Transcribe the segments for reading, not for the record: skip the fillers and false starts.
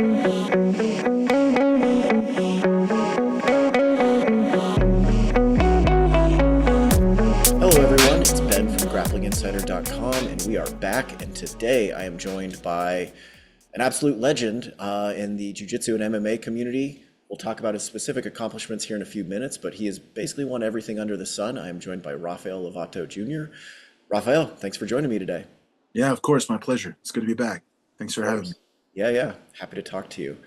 Hello, everyone. It's Ben from GrapplingInsider.com, and we are back. And today I am joined by an absolute legend in the Jiu-Jitsu and MMA community. We'll talk about his specific accomplishments here in a few minutes, but he has basically won everything under the sun. I am joined by Rafael Lovato Jr. Rafael, thanks for joining me today. Yeah, of course. My pleasure. It's good to be back. Thanks for having me. Yeah. Happy to talk to you.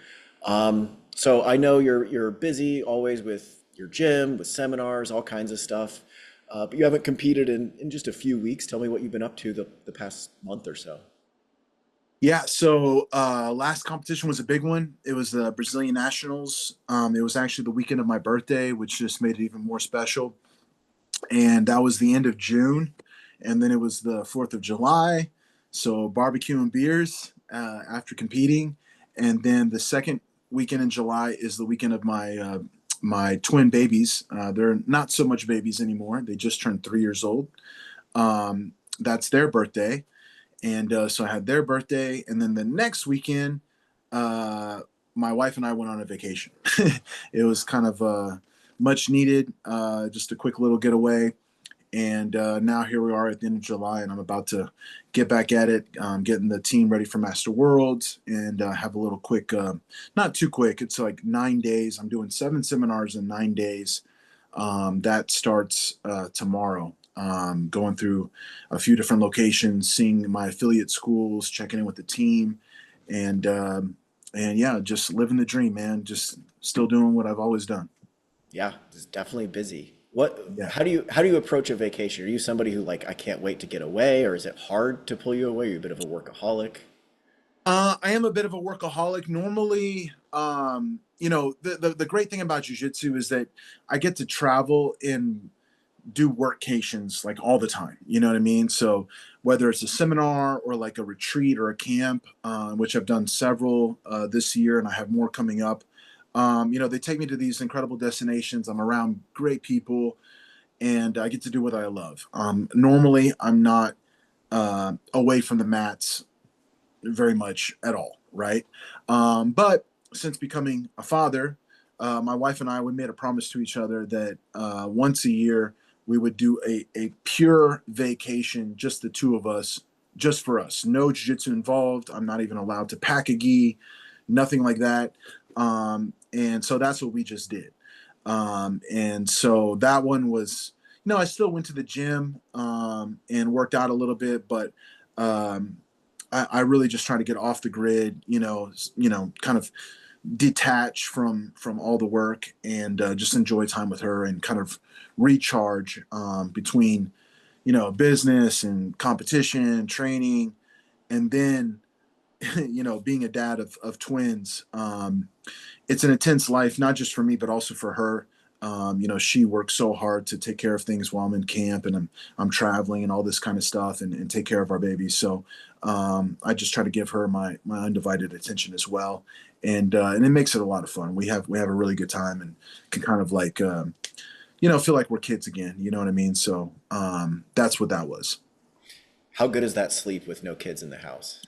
So I know you're busy always with your gym, with seminars, all kinds of stuff. But you haven't competed in just a few weeks. Tell me what you've been up to the past month or so. Yeah, so last competition was a big one. It was the Brazilian Nationals. It was actually the weekend of my birthday, which just made it even more special. And that was the end of June. And then it was the 4th of July. So barbecue and beers after competing. And then the second weekend in July is the weekend of my twin babies. They're not so much babies anymore. They just turned 3 years old. That's their birthday. And so I had their birthday. And then the next weekend, my wife and I went on a vacation. It was kind of much needed, just a quick little getaway. And now here we are at the end of July, and I'm about to get back at it, getting the team ready for Master Worlds, and have a little quick, not too quick. It's like 9 days. I'm doing 7 seminars in 9 days. That starts tomorrow. Going through a few different locations, seeing my affiliate schools, checking in with the team, and yeah, just living the dream, man. Just still doing what I've always done. Yeah, it's definitely busy. Yeah. How do you approach a vacation? Are you somebody who like I can't wait to get away, or is it hard to pull you away? Are you a bit of a workaholic? I am a bit of a workaholic. Normally, the great thing about jujitsu is that I get to travel and do workations like all the time. You know what I mean? So whether it's a seminar or like a retreat or a camp, which I've done several this year, and I have more coming up. They take me to these incredible destinations. I'm around great people, and I get to do what I love. Normally, I'm not away from the mats very much at all, right? But since becoming a father, my wife and I, we made a promise to each other that once a year we would do a pure vacation, just the two of us, just for us. No jiu-jitsu involved. I'm not even allowed to pack a gi, nothing like that. And so that's what we just did. And so that one was, I still went to the gym and worked out a little bit, but I really just try to get off the grid, kind of detach from all the work, and just enjoy time with her and kind of recharge between, business and competition, training, and then, being a dad of twins. It's an intense life, not just for me, but also for her. She works so hard to take care of things while I'm in camp, and I'm traveling and all this kind of stuff, and take care of our babies. So I just try to give her my undivided attention as well, and it makes it a lot of fun. We have a really good time, and can kind of like feel like we're kids again. You know what I mean? So that's what that was. How good is that sleep with no kids in the house?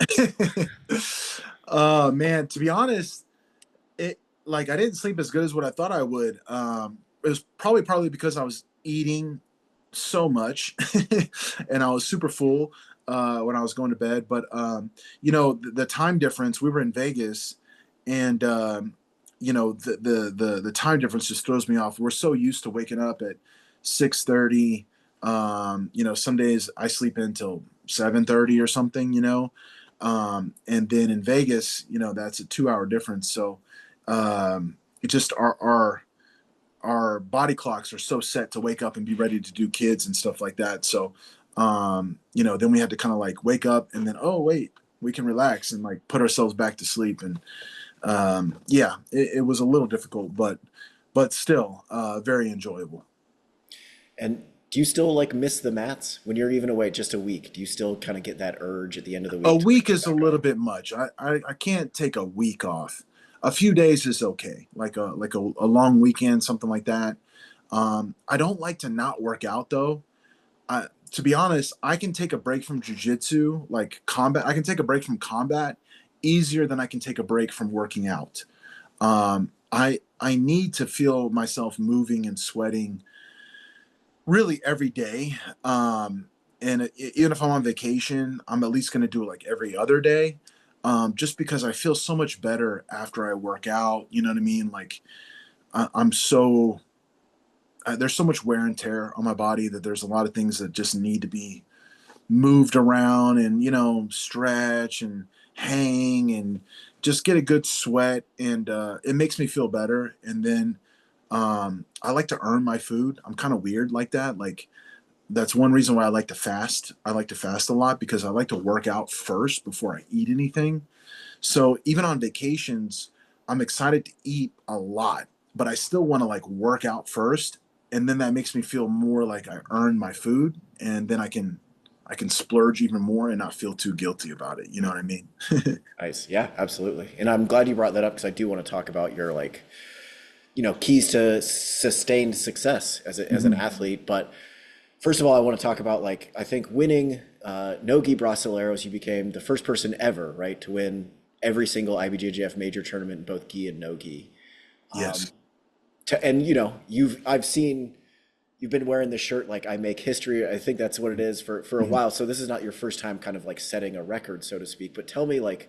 Man, to be honest, it like I didn't sleep as good as what I thought I would. It was probably because I was eating so much and I was super full when I was going to bed. But the time difference. We were in Vegas, and the time difference just throws me off. We're so used to waking up at 6:30. Some days I sleep until 7:30 or something. And then in Vegas, that's a 2-hour difference. So it just our body clocks are so set to wake up and be ready to do kids and stuff like that. So then we had to kind of like wake up, and then, oh wait, we can relax and like put ourselves back to sleep. And yeah, it was a little difficult, but still very enjoyable. And do you still like miss the mats when you're even away just a week? Do you still kind of get that urge at the end of the A week to like week get is a back on? little bit much. I can't take a week off. A few days is okay, like a long weekend, something like that. I don't like to not work out though. To be honest, I can take a break from jujitsu, like combat. I can take a break from combat easier than I can take a break from working out. I need to feel myself moving and sweating really every day. Even if I'm on vacation, I'm at least going to do it like every other day. Just because I feel so much better after I work out. You know what I mean? Like I'm so there's so much wear and tear on my body that there's a lot of things that just need to be moved around and stretch and hang and just get a good sweat, and it makes me feel better. And then I like to earn my food. I'm kind of weird like that. Like that's one reason why I like to fast. I like to fast a lot because I like to work out first before I eat anything. So even on vacations, I'm excited to eat a lot, but I still want to like work out first, and then that makes me feel more like I earned my food, and then I can splurge even more and not feel too guilty about it. You know what I mean? Nice. Yeah, absolutely. And I'm glad you brought that up because I do want to talk about your keys to sustained success as an Mhm. athlete. But first of all, I want to talk about I think winning no-gi Brasileiros, you became the first person ever, right, to win every single IBJJF major tournament in both gi and no-gi. Yes. And I've seen you've been wearing the shirt like I make history. I think that's what it is for a Mhm. while. So this is not your first time kind of like setting a record, so to speak. But tell me, like,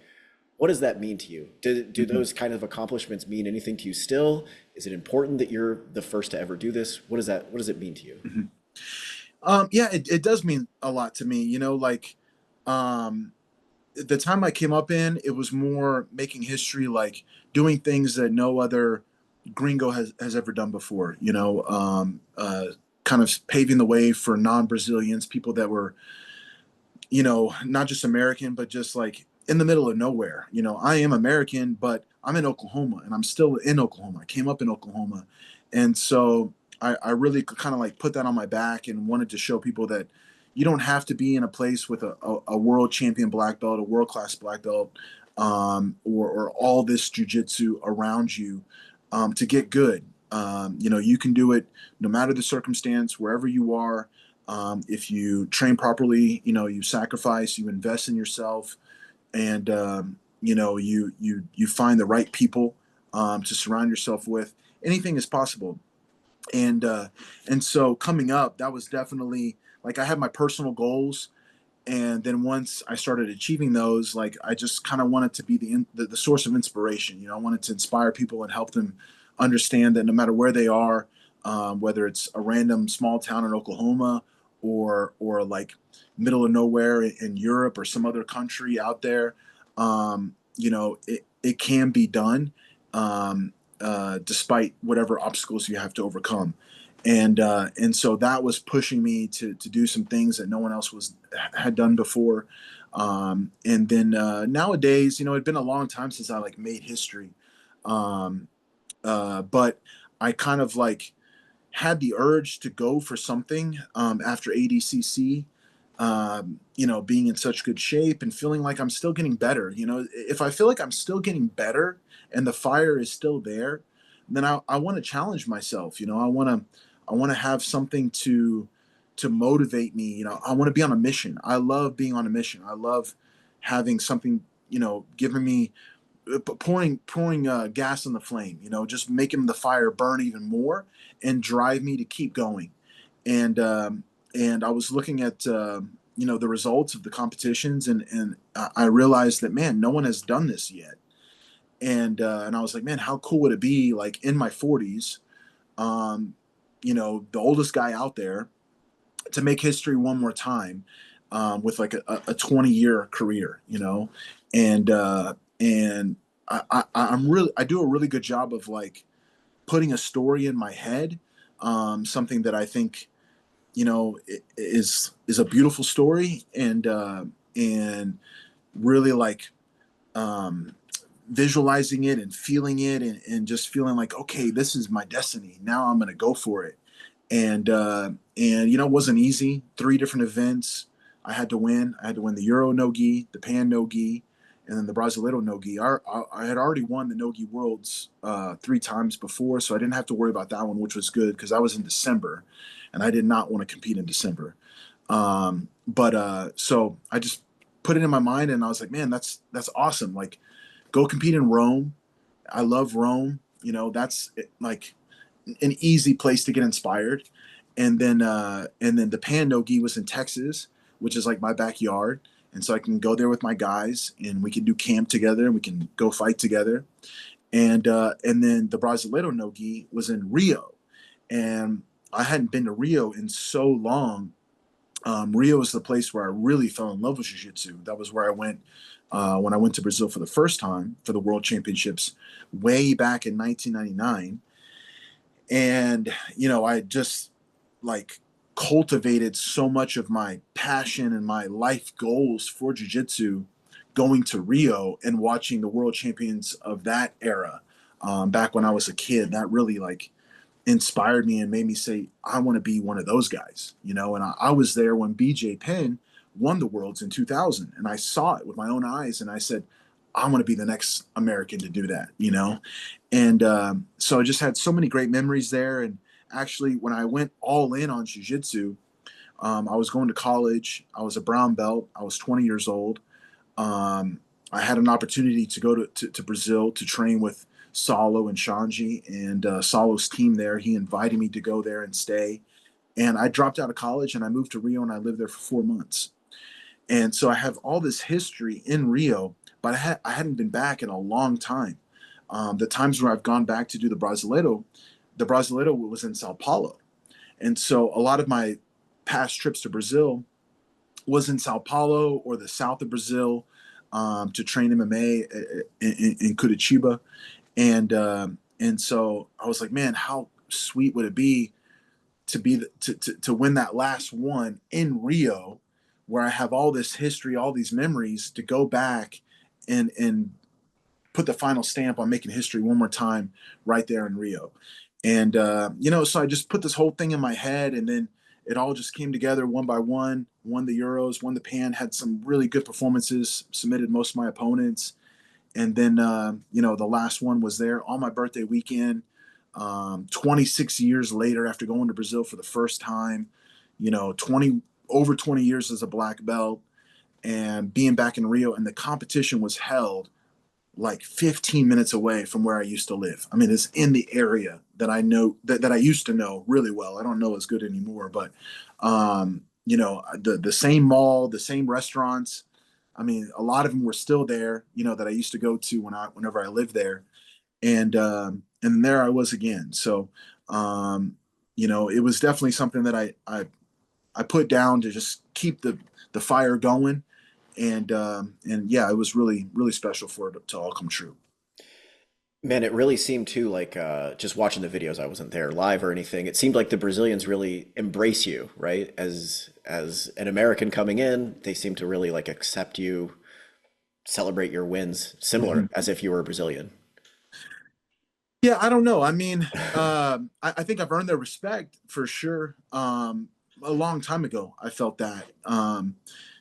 what does that mean to you? Do Mhm. those kind of accomplishments mean anything to you still? Is it important that you're the first to ever do this? What does it mean to you? Mhm. Yeah, it does mean a lot to me. Um, the time I came up in, it was more making history, like doing things that no other gringo has ever done before. Kind of paving the way for non-Brazilians, people that were, not just American, but just like in the middle of nowhere. I am American, but I'm in Oklahoma, and I'm still in Oklahoma. I came up in Oklahoma, and so I really kind of like put that on my back and wanted to show people that you don't have to be in a place with a world champion black belt, a world class black belt, or all this jujitsu around you to get good. You can do it no matter the circumstance, wherever you are. If you train properly, you sacrifice, you invest in yourself, and you find the right people to surround yourself with. Anything is possible. And so coming up, that was definitely like I had my personal goals, and then once I started achieving those, like I just kind of wanted to be the source of inspiration. I wanted to inspire people and help them understand that no matter where they are, whether it's a random small town in Oklahoma or like middle of nowhere in Europe or some other country out there, it can be done, despite whatever obstacles you have to overcome. And so that was pushing me to do some things that no one else had done before. And then nowadays, it'd been a long time since I like made history. Um, but I kind of like had the urge to go for something after ADCC. Being in such good shape and feeling like I'm still getting better. If I feel like I'm still getting better and the fire is still there, then I want to challenge myself. I want to have something to motivate me. I want to be on a mission. I love being on a mission. I love having something, giving me pouring gas in the flame. Just making the fire burn even more and drive me to keep going. And I was looking at the results of the competitions, and I realized that, man, no one has done this yet. And I was like, man, how cool would it be, like in my 40s, um, the oldest guy out there, to make history one more time, with like a 20-year career, and I do a really good job of like putting a story in my head, something that I think is a beautiful story, and really like um, visualizing it and feeling it, and just feeling like, okay, this is my destiny. Now I'm gonna go for it. And it wasn't easy. Three different events I had to win. I had to win the Euro no gi, the Pan no gi, and then the Brasileiro no gi. I had already won the no gi worlds 3 times before, so I didn't have to worry about that one, which was good because I was in December, and I did not want to compete in December. But so I just put it in my mind, and I was like, man, that's awesome. Like go compete in Rome. I love Rome. That's like an easy place to get inspired. And then the Pan No Gi was in Texas, which is like my backyard. And so I can go there with my guys and we can do camp together and we can go fight together. And then the Brasileiro No Gi was in Rio. And I hadn't been to Rio in so long. Rio is the place where I really fell in love with jiu-jitsu. That was where I went when I went to Brazil for the first time for the World Championships way back in 1999. And I just like cultivated so much of my passion and my life goals for jiu-jitsu going to Rio and watching the world champions of that era back when I was a kid. That really like inspired me and made me say, I want to be one of those guys, and I was there when BJ Penn won the worlds in 2000 and I saw it with my own eyes and I said, I want to be the next American to do that. And so I just had so many great memories there. And actually, when I went all in on jiu-jitsu, I was going to college. I was a brown belt. I was 20 years old. Um, I had an opportunity to go to Brazil to train with Saulo and Shanji and Saulo's team there. He invited me to go there and stay. And I dropped out of college and I moved to Rio and I lived there for 4 months. And so I have all this history in Rio, but I hadn't been back in a long time. The times where I've gone back to do the Brasileiro was in Sao Paulo. And so a lot of my past trips to Brazil was in Sao Paulo or the south of Brazil to train MMA in Curitiba. And so I was like, man, how sweet would it be to win that last one in Rio, where I have all this history, all these memories to go back and put the final stamp on making history one more time right there in Rio. And so I just put this whole thing in my head, and then it all just came together one by one. Won the Euros, won the Pan, had some really good performances, submitted most of my opponents, and then the last one was there on my birthday weekend. 26 years later, after going to Brazil for the first time, 20 years as a black belt, and being back in Rio, and the competition was held like 15 minutes away from where I used to live. I mean, it's in the area that I know that I used to know really well. I don't know as good anymore, but the same mall, the same restaurants. I mean, a lot of them were still there, that I used to go to whenever I lived there, and there I was again. So, it was definitely something that I put down to just keep the fire going, and yeah, it was really really special for it to all come true. Man, it really seemed too like just watching the videos. I wasn't there live or anything. It seemed like the Brazilians really embrace you, right? As an American coming in, they seem to really like accept you, celebrate your wins, similar Mhm. as if you were a Brazilian. Yeah, I don't know. I mean, I think I've earned their respect for sure. A long time ago, I felt that.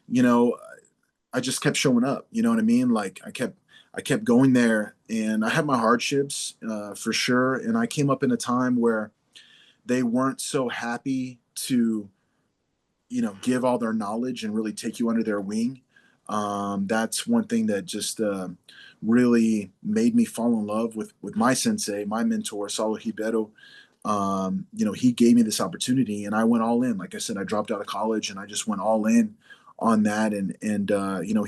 You know, I just kept showing up. You know what I mean? Like I kept going there, and I had my hardships for sure. And I came up in a time where they weren't so happy to give all their knowledge and really take you under their wing. That's one thing that just really made me fall in love with my sensei, my mentor, Saulo Ribeiro. He gave me this opportunity, and I went all in. Like I said, I dropped out of college, and I just went all in on that. And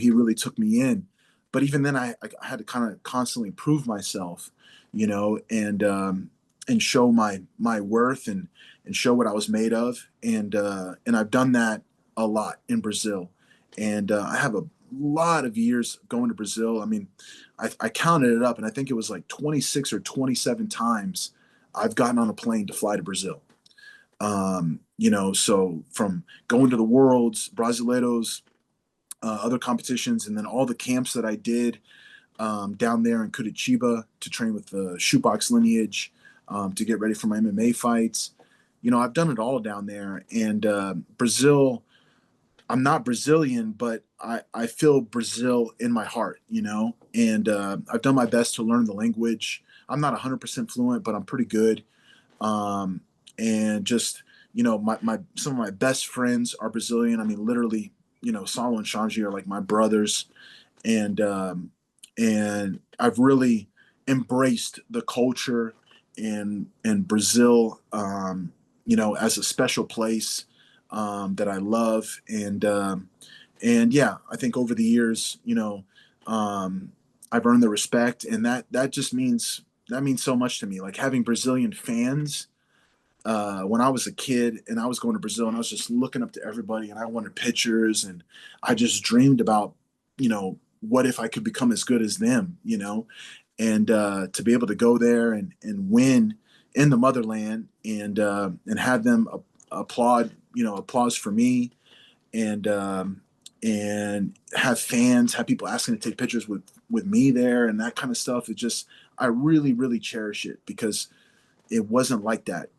he really took me in. But even then, I had to kind of constantly prove myself, and show my worth and show what I was made of. And I've done that a lot in Brazil. And I have a lot of years going to Brazil. I mean, I counted it up, and I think it was like 26 or 27 times I've gotten on a plane to fly to Brazil. So from going to the Worlds, Brasileiros, other competitions, and then all the camps that I did down there in Curitiba to train with the shoebox lineage, to get ready for my MMA fights. I've done it all down there. And Brazil, I'm not Brazilian, but I feel Brazil in my heart, and I've done my best to learn the language. I'm not 100% fluent, but I'm pretty good. Um, and just, my some of my best friends are Brazilian. I mean, literally, Salo and Shanji are like my brothers. And and I've really embraced the culture in Brazil, as a special place that I love, and yeah, I think over the years, I've earned the respect, and that means so much to me. Like having Brazilian fans. When I was a kid and I was going to Brazil and I was just looking up to everybody and I wanted pictures and I just dreamed about, what if I could become as good as them, and to be able to go there and win in the motherland and have them applaud, applause for me and have fans, have people asking to take pictures with me there and that kind of stuff. It just I really really cherish it because it wasn't like that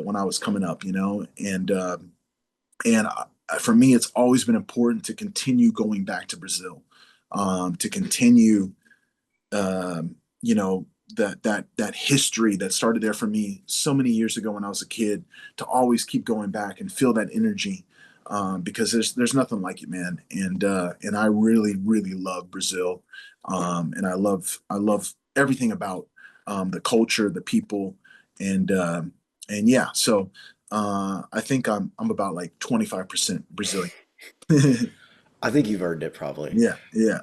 when I was coming up, and for me, it's always been important to continue going back to Brazil, to continue, you know, that history that started there for me so many years ago when I was a kid, to always keep going back and feel that energy, because there's nothing like it, man. And I really really love Brazil, and I love everything about the culture, the people, and yeah. So I think I'm about like 25% Brazilian. I think you've earned it probably. Yeah, yeah.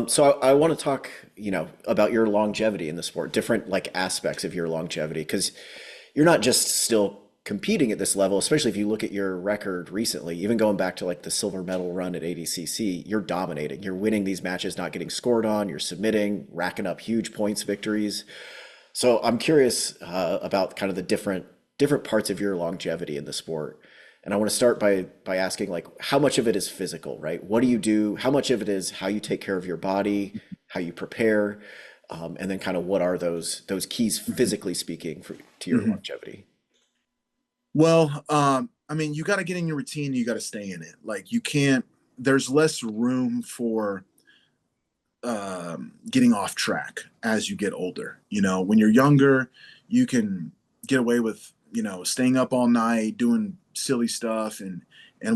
So I want to talk, about your longevity in the sport, different like aspects of your longevity, because you're not just still competing at this level, especially if you look at your record recently, even going back to like the silver medal run at ADCC, you're dominating. You're winning these matches, not getting scored on, you're submitting, racking up huge points victories. So I'm curious about kind of the different parts of your longevity in the sport. And I want to start by asking like how much of it is physical, right? What do you do? How much of it is how you take care of your body, how you prepare, and then kind of what are those keys physically speaking to your Mhm. longevity? Well, I mean, you got to get in your routine. You got to stay in it. Like you can't. There's less room for getting off track as you get older. When you're younger, you can get away with staying up all night doing silly stuff and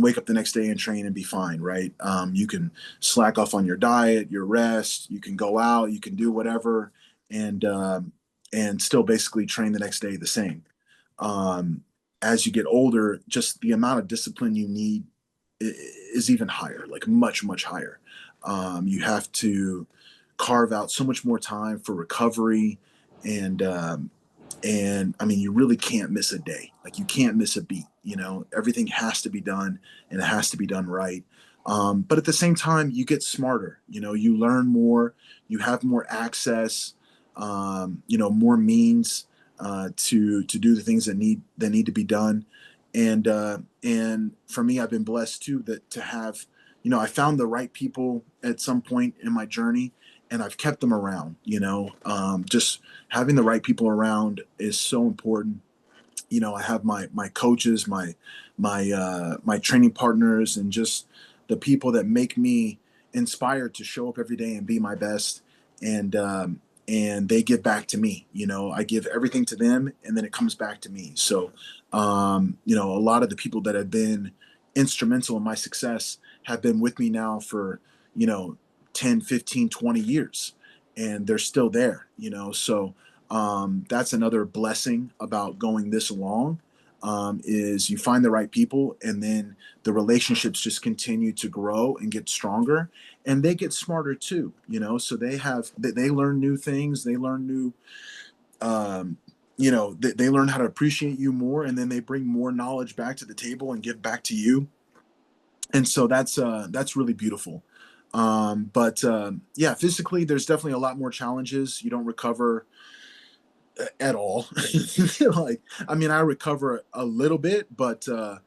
wake up the next day and train and be fine, right? You can slack off on your diet, your rest. You can go out, you can do whatever, and still basically train the next day the same. Um, as you get older, just the amount of discipline you need is even higher, like much much higher. You have to carve out so much more time for recovery, and and I mean, you really can't miss a day. Like you can't miss a beat. Everything has to be done, and it has to be done right. But at the same time, you get smarter. You learn more. You have more access. More means to do the things that need to be done. And for me, I've been blessed too that to have, I found the right people at some point in my journey, and I've kept them around. Just having the right people around is so important. I have my coaches, my training partners, and just the people that make me inspired to show up every day and be my best. And they give back to me. I give everything to them, and then it comes back to me. So, a lot of the people that have been instrumental in my success have been with me now for you know 10, 15, 20 years, and they're still there. So that's another blessing about going this long, is you find the right people, and then the relationships just continue to grow and get stronger, and they get smarter too. So they learn new things, they learn new, they learn how to appreciate you more, and then they bring more knowledge back to the table and give back to you. And so that's really beautiful. But yeah, physically there's definitely a lot more challenges. You don't recover at all. Like, I mean, I recover a little bit, but the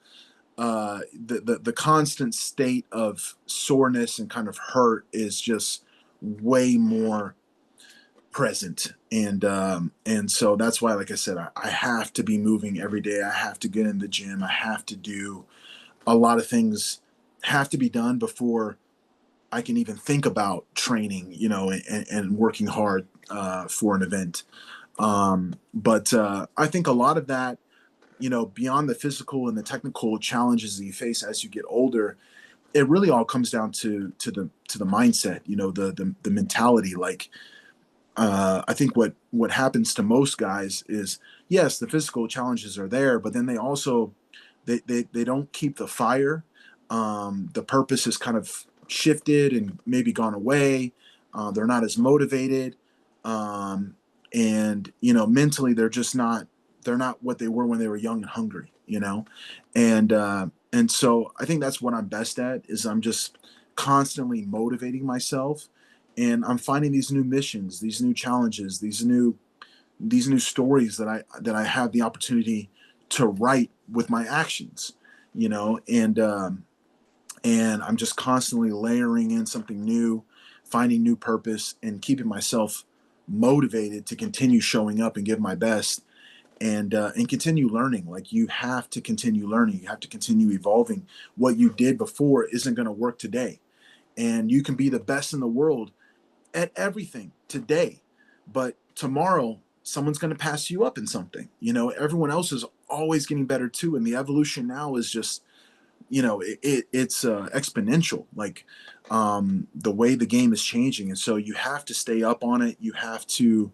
constant state of soreness and kind of hurt is just way more present. And so that's why, like I said, I have to be moving every day. I have to get in the gym. I have to do a lot of things, have to be done before I can even think about training, and working hard for an event. But I think a lot of that, beyond the physical and the technical challenges that you face as you get older, it really all comes down to the mindset, the mentality. Like, I think what happens to most guys is, yes, the physical challenges are there, but then they also they don't keep the fire. The purpose is kind of shifted and maybe gone away. They're not as motivated, and mentally they're not what they were when they were young and hungry. And so I think that's what I'm best at, is I'm just constantly motivating myself, and I'm finding these new missions, these new challenges, these new stories that I have the opportunity to write with my actions, and I'm just constantly layering in something new, finding new purpose, and keeping myself motivated to continue showing up and give my best, and continue learning. Like, you have to continue learning, you have to continue evolving. What you did before isn't going to work today, and you can be the best in the world at everything today, but tomorrow someone's going to pass you up in something. Everyone else is always getting better too, and the evolution now is just, it's exponential. Like, the way the game is changing, and so you have to stay up on it. You have to,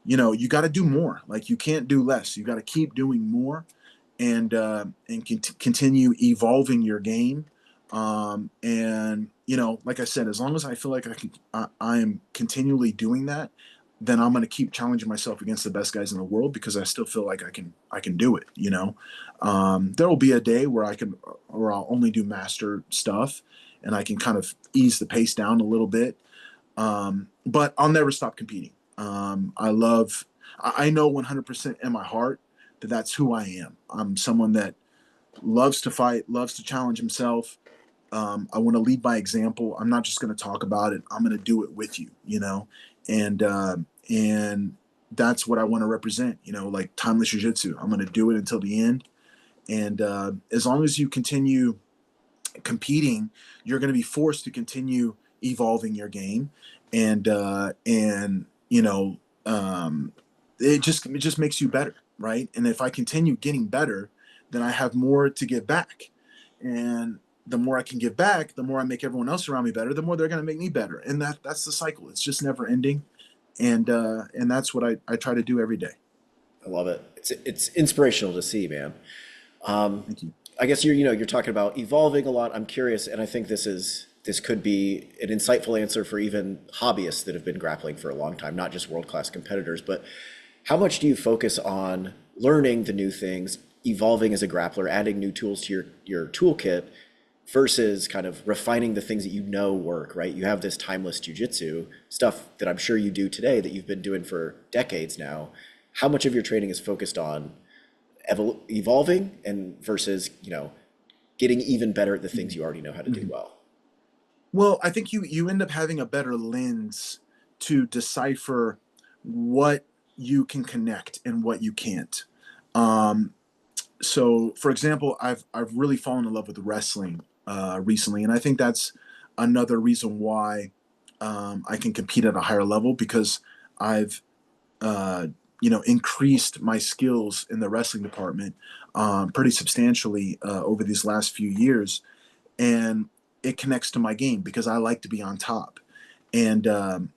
you got to do more. Like, you can't do less. You got to keep doing more, and continue evolving your game. And like I said, as long as I feel like I am continually doing that, then I'm going to keep challenging myself against the best guys in the world, because I still feel like I can do it. There will be a day where I'll only do master stuff, and I can kind of ease the pace down a little bit. But I'll never stop competing. I know 100% in my heart that that's who I am. I'm someone that loves to fight, loves to challenge himself. I want to lead by example. I'm not just going to talk about it. I'm going to do it with you, and that's what I want to represent, like timeless jiu-jitsu. I'm going to do it until the end. And as long as you continue competing, you're going to be forced to continue evolving your game. And it just makes you better, right? And if I continue getting better, then I have more to give back. And the more I can give back, the more I make everyone else around me better, the more they're going to make me better. And that's the cycle. It's just never ending. And that's what I try to do every day. I love it. It's inspirational to see, man. Thank you. I guess you're talking about evolving a lot. I'm curious, and I think this could be an insightful answer for even hobbyists that have been grappling for a long time, not just world-class competitors. But how much do you focus on learning the new things, evolving as a grappler, adding new tools to your toolkit, versus kind of refining the things that work, right? You have this timeless jujitsu stuff that I'm sure you do today that you've been doing for decades now. How much of your training is focused on evolving and versus, getting even better at the things you already know how to do Mhm. well? Well, I think you end up having a better lens to decipher what you can connect and what you can't. Um, so, for example, I've really fallen in love with wrestling recently, and I think that's another reason why I can compete at a higher level, because I've increased my skills in the wrestling department pretty substantially over these last few years, and it connects to my game because I like to be on top, and like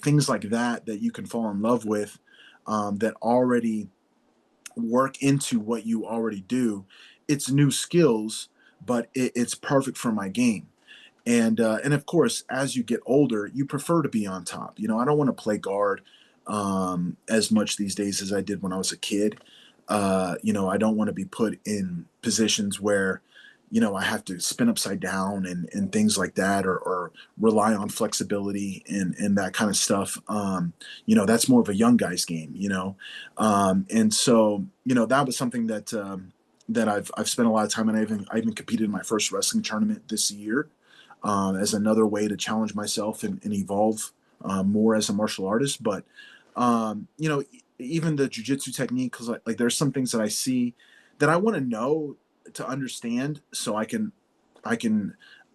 things like that you can fall in love with, that already work into what you already do. It's new skills, but it's perfect for my game. And of course, as you get older, you prefer to be on top. I don't want to play guard as much these days as I did when I was a kid. I don't want to be put in positions where I have to spin upside down and things like that, or rely on flexibility and that kind of stuff. That's more of a young guy's game. And so that was something that I've spent a lot of time, and I even competed in my first wrestling tournament this year, as another way to challenge myself and evolve more as a martial artist. But even the jujitsu technique, because like there's some things that I see that I want to know to understand, so I can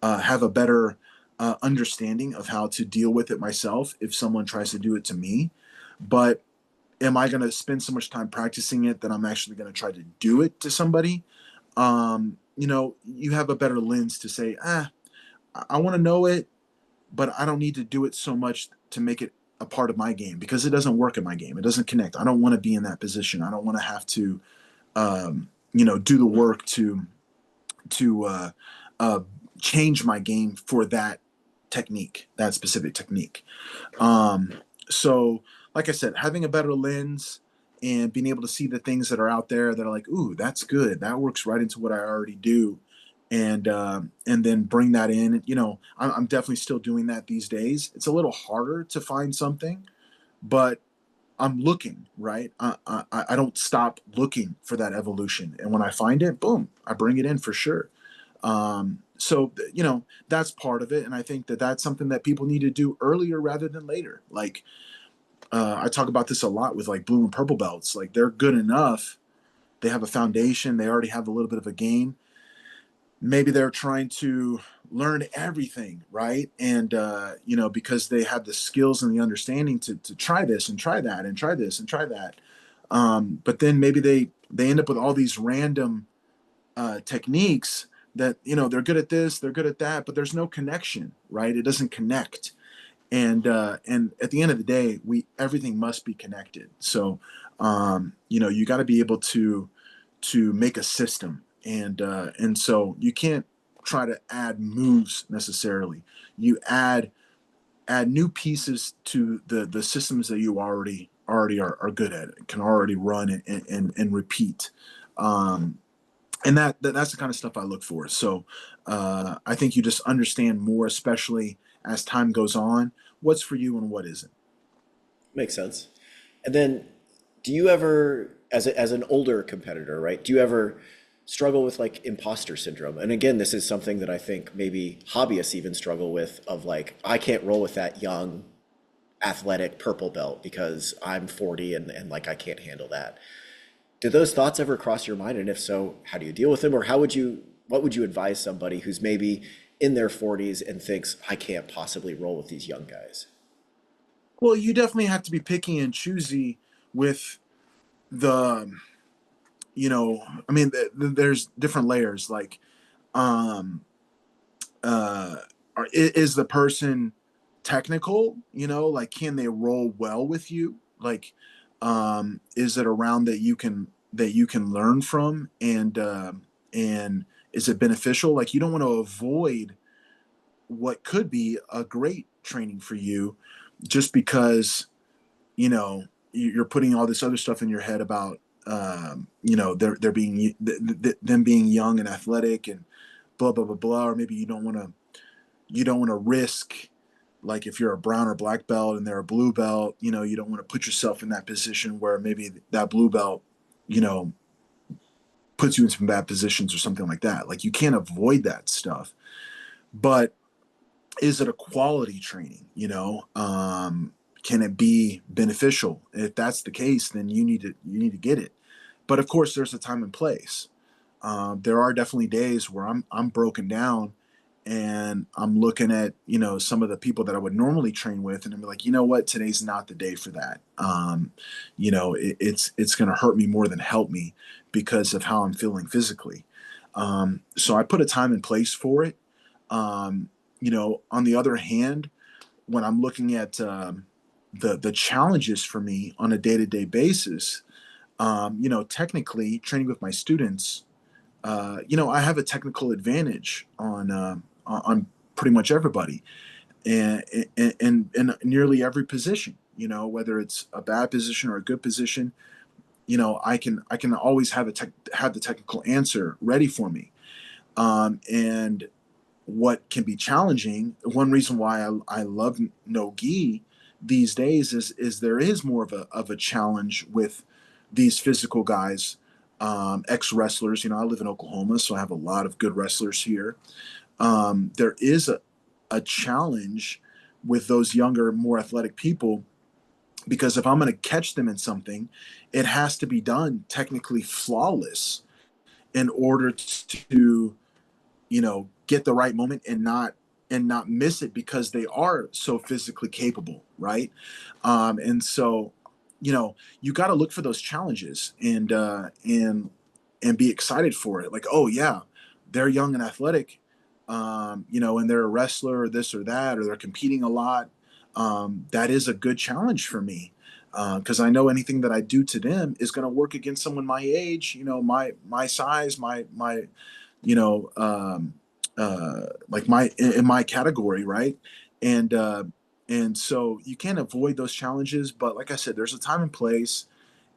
have a better understanding of how to deal with it myself if someone tries to do it to me. But am I going to spend so much time practicing it that I'm actually going to try to do it to somebody? you have a better lens to say, I want to know it, but I don't need to do it so much to make it a part of my game because it doesn't work in my game. It doesn't connect. I don't want to be in that position. I don't want to have to, do the work to uh, change my game for that technique, that specific technique. Um, so, like I said, having a better lens and being able to see the things that are out there that are like, ooh, that's good. That works right into what I already do, and then bring that in. I'm definitely still doing that these days. It's a little harder to find something, but I'm looking, right? I don't stop looking for that evolution, and when I find it, boom, I bring it in for sure. So that's part of it, and I think that that's something that people need to do earlier rather than later. Like I talk about this a lot with like blue and purple belts. Like they're good enough. They have a foundation. They already have a little bit of a game. Maybe they're trying to learn everything, right? And because they have the skills and the understanding to try this and try that and try this and try that. But then maybe they end up with all these random techniques that they're good at this, they're good at that, but there's no connection, right? It doesn't connect. And at the end of the day, we everything must be connected. So you got to be able to make a system, and so you can't try to add moves necessarily. You add new pieces to the systems that you already are good at, can already run and repeat. And that's the kind of stuff I look for. So I think you just understand more, especially as time goes on, what's for you and what isn't. Makes sense. And then, do you ever, as an older competitor, right? Do you ever struggle with like imposter syndrome? And again, this is something that I think maybe hobbyists even struggle with. Of like, I can't roll with that young, athletic purple belt because I'm 40 and like I can't handle that. Do those thoughts ever cross your mind? And if so, how do you deal with them? Or what would you advise somebody who's maybe in their 40s and thinks, I can't possibly roll with these young guys? Well, you definitely have to be picky and choosy with the, I mean, there's different layers. Like, um, uh, is the person technical? Like, can they roll well with you? Like, is it around that you can learn from, and is it beneficial? Like, you don't want to avoid what could be a great training for you just because you're putting all this other stuff in your head about they're being them being young and athletic and blah blah blah blah, or maybe you don't want to risk, like if you're a brown or black belt and they're a blue belt, you don't want to put yourself in that position where maybe that blue belt you know puts you in some bad positions or something like that. Like, you can't avoid that stuff, but is it a quality training? Can it be beneficial? If that's the case, then you need to get it. But of course, there's a time and place. There are definitely days where I'm broken down, and I'm looking at some of the people that I would normally train with, and I'm like, you know what, today's not the day for that. It's going to hurt me more than help me because of how I'm feeling physically. So I put a time and place for it. On the other hand, when I'm looking at the challenges for me on a day to day basis, technically training with my students, I have a technical advantage on pretty much everybody, and in nearly every position. Whether it's a bad position or a good position, I can always have the technical answer ready for me. And what can be challenging, one reason why I love no gi these days is there is more of a challenge with these physical guys, ex wrestlers. I live in Oklahoma, so I have a lot of good wrestlers here. There is a challenge with those younger, more athletic people, because if I'm going to catch them in something, it has to be done technically flawless in order to get the right moment and not miss it, because they are so physically capable, right? And so you got to look for those challenges, and be excited for it, like, oh yeah, they're young and athletic, and they're a wrestler or this or that, or they're competing a lot, that is a good challenge for me, because I know anything that I do to them is going to work against someone my age, my size, my you know, like in my category, right? And so you can't avoid those challenges, but like I said, there's a time and place,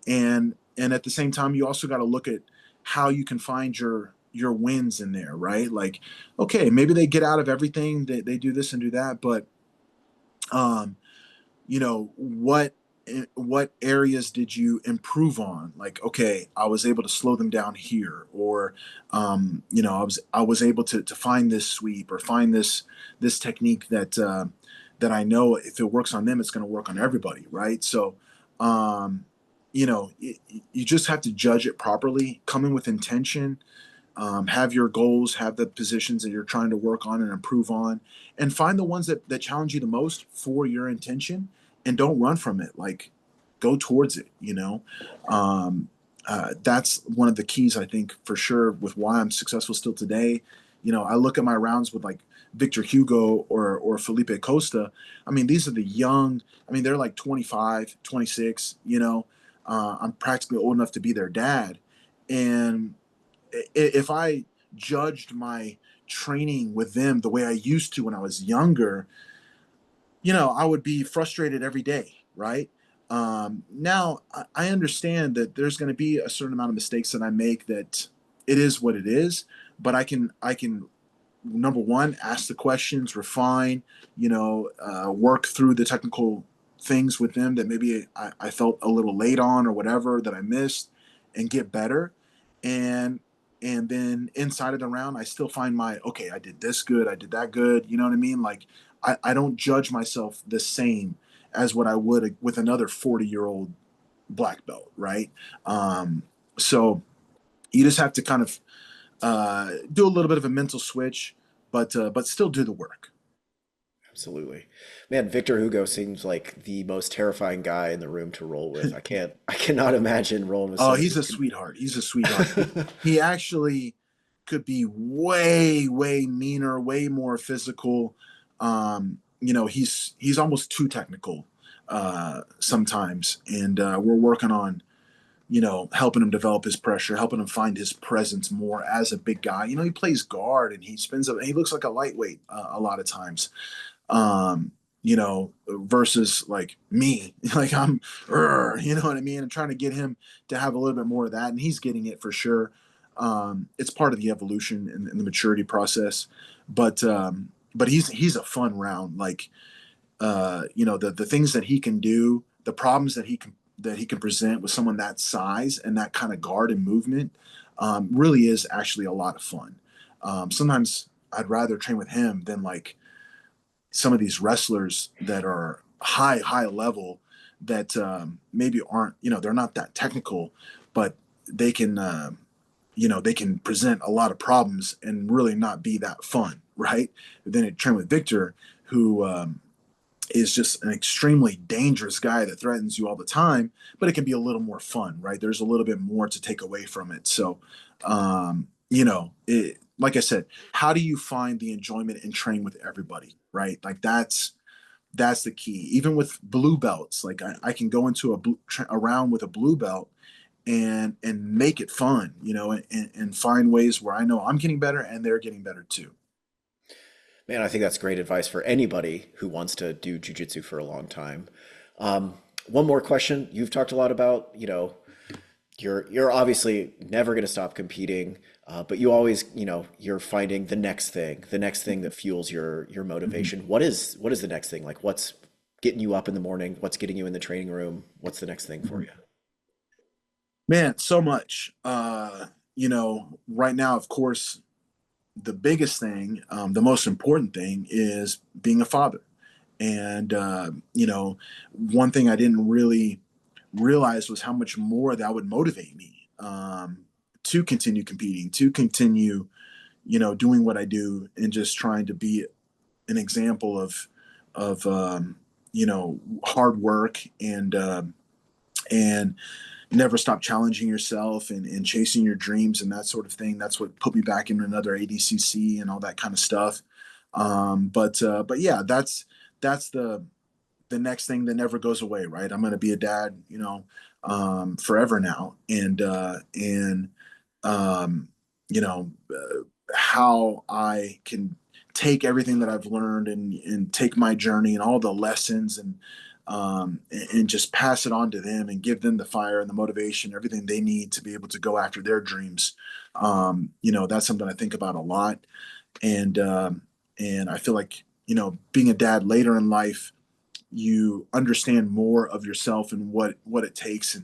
and at the same time, you also got to look at how you can find your wins in there, right? Like, okay, maybe they get out of everything, they do this and do that, but um, what areas did you improve on? Like, okay, I was able to slow them down here, or I was able to find this sweep, or find this technique that I know if it works on them, it's going to work on everybody, right? So um you just have to judge it properly, come in with intention, have your goals, have the positions that you're trying to work on and improve on, and find the ones that challenge you the most for your intention, and don't run from it. Like, go towards it. That's one of the keys, I think, for sure, with why I'm successful still today. I look at my rounds with like Victor Hugo or Felipe Costa. I mean, these are the young, I mean, they're like 25, 26. I'm practically old enough to be their dad. And if I judged my training with them the way I used to when I was younger, I would be frustrated every day, right? Now I understand that there's going to be a certain amount of mistakes that I make, that it is what it is, but I can number one, ask the questions, refine, work through the technical things with them that maybe I felt a little late on, or whatever that I missed, and get better. And then inside of the round, I still find okay, I did this good, I did that good. You know what I mean? Like, I don't judge myself the same as what I would with another 40-year-old black belt, right? So you just have to kind of do a little bit of a mental switch, but still do the work. Absolutely. Man, Victor Hugo seems like the most terrifying guy in the room to roll with. I cannot imagine rolling with Oh, someone he's who a sweetheart. He's a sweetheart. He actually could be way, way meaner, way more physical. He's almost too technical sometimes, and we're working on helping him develop his pressure, helping him find his presence more as a big guy. He plays guard, and he spins up. He looks like a lightweight a lot of times, versus like me, like I'm, you know what I mean? And trying to get him to have a little bit more of that, and he's getting it for sure. It's part of the evolution and the maturity process, but he's a fun round. Like, the things that he can do, the problems that he can present with someone that size and that kind of guard and movement, really is actually a lot of fun. Sometimes I'd rather train with him than like some of these wrestlers that are high level, that maybe aren't, they're not that technical, but they can they can present a lot of problems and really not be that fun, right? But then I train with Victor, who is just an extremely dangerous guy that threatens you all the time, but it can be a little more fun, right? There's a little bit more to take away from it. So, like I said, how do you find the enjoyment in training with everybody, right? Like, that's the key. Even with blue belts, like I can go into a round with a blue belt and make it fun, and find ways where I know I'm getting better and they're getting better too. Man, I think that's great advice for anybody who wants to do jujitsu for a long time. One more question. You've talked a lot about, you're obviously never going to stop competing, but you always, you're finding the next thing that fuels your Mhm. motivation. What is the next thing? Like, what's getting you up in the morning? What's getting you in the training room? What's the next thing for Mhm. you? Man, so much. Right now, of course, the biggest thing, the most important thing, is being a father. And one thing I didn't really realize was how much more that would motivate me, to continue competing, to continue, doing what I do, and just trying to be an example of hard work, and never stop challenging yourself and chasing your dreams and that sort of thing. That's what put me back in another ADCC and all that kind of stuff. But yeah, that's the next thing that never goes away, right? I'm going to be a dad, forever now. And you know, how I can take everything that I've learned and take my journey and all the lessons and just pass it on to them and give them the fire and the motivation, everything they need to be able to go after their dreams. That's something I think about a lot. And, and I feel like, being a dad later in life, you understand more of yourself and what it takes,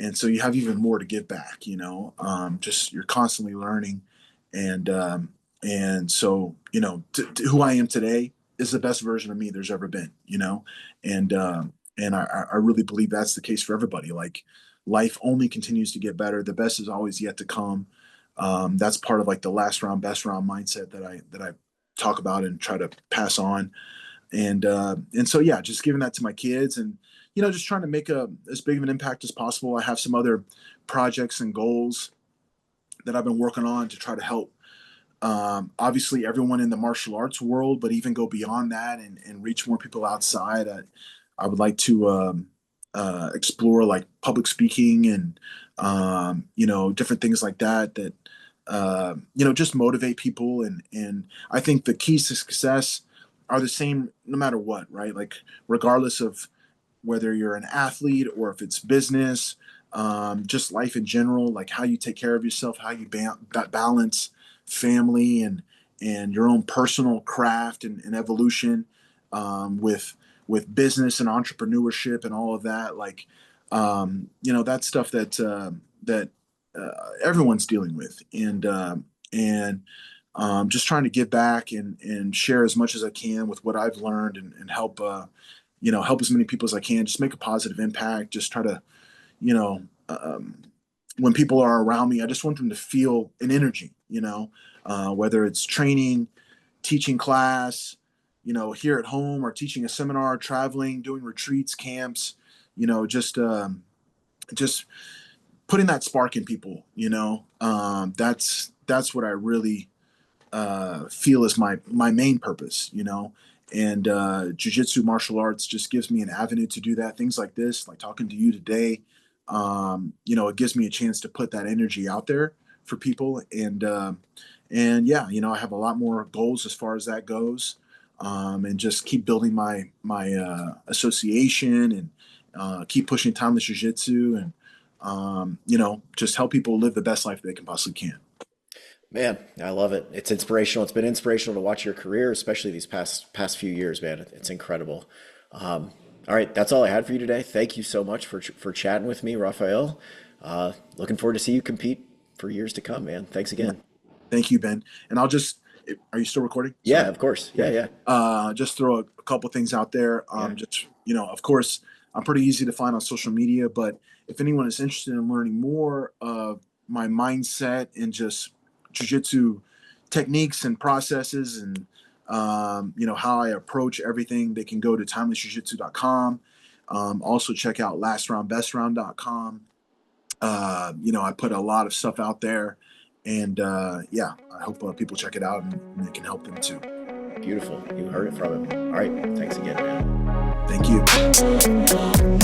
and so you have even more to give back. Just you're constantly learning, and so who I am today is the best version of me there's ever been. And I really believe that's the case for everybody. Like, life only continues to get better. The best is always yet to come. That's part of like the last round best round mindset that I talk about and try to pass on. And so yeah, just giving that to my kids, and just trying to make as big of an impact as possible. I have some other projects and goals that I've been working on to try to help, obviously everyone in the martial arts world, but even go beyond that and reach more people outside. I would like to explore like public speaking and different things like that just motivate people. And I think the keys to success are the same no matter what, right? Like, regardless of whether you're an athlete or if it's business, just life in general, like how you take care of yourself, how you balance family and your own personal craft and evolution, with business and entrepreneurship and all of that. Like, that's stuff that everyone's dealing with, and just trying to give back and share as much as I can with what I've learned, and help help as many people as I can. Just make a positive impact. Just try to, when people are around me, I just want them to feel an energy. Whether it's training, teaching class, here at home, or teaching a seminar, traveling, doing retreats, camps. Just putting that spark in people. That's what I really feel is my main purpose. And jiu-jitsu martial arts just gives me an avenue to do that. Things like this, like talking to you today, it gives me a chance to put that energy out there for people. And yeah, I have a lot more goals as far as that goes, and just keep building my association, and keep pushing timeless jiu-jitsu, and just help people live the best life they can possibly can. Man, I love it. It's inspirational. It's been inspirational to watch your career, especially these past few years, man. It's incredible. All right, that's all I had for you today. Thank you so much for chatting with me, Rafael. Looking forward to see you compete for years to come, man. Thanks again. Thank you, Ben. And are you still recording? Yeah, of course. Yeah. Just throw a couple things out there. Of course, I'm pretty easy to find on social media, but if anyone is interested in learning more of my mindset and just jiu-jitsu techniques and processes, and how I approach everything, they can go to timelessjiujitsu.com. Also check out lastroundbestround.com. I put a lot of stuff out there, and yeah, I hope people check it out, and it can help them too. Beautiful. You heard it from him. All right. Thanks again, man. Thank you.